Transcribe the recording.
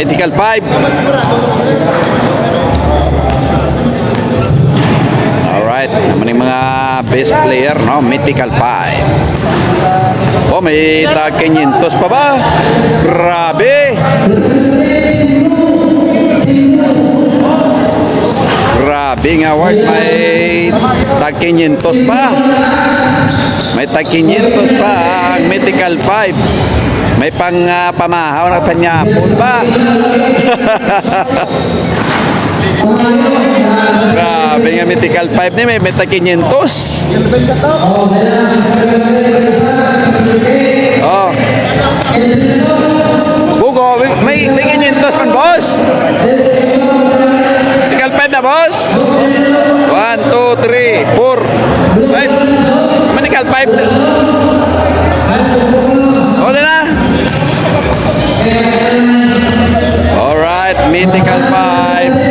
Mythical 5. Alright, naman yung mga best player, no? Mythical 5. Oh, may tag 500 pa ba? Grabe! Grabe nga work, may tag 500 pa. May tag 500 pa ang Mythical 5. May pang pamahaw na panyapon pa. Grabe nga Mythical 5 ni may tag 500. Oh. Bugo, may 500 man, boss. Mythical 5 na, boss. 1, 2, 3, 4, 5. Mythical 5. O, na. Alright, Mythical 5.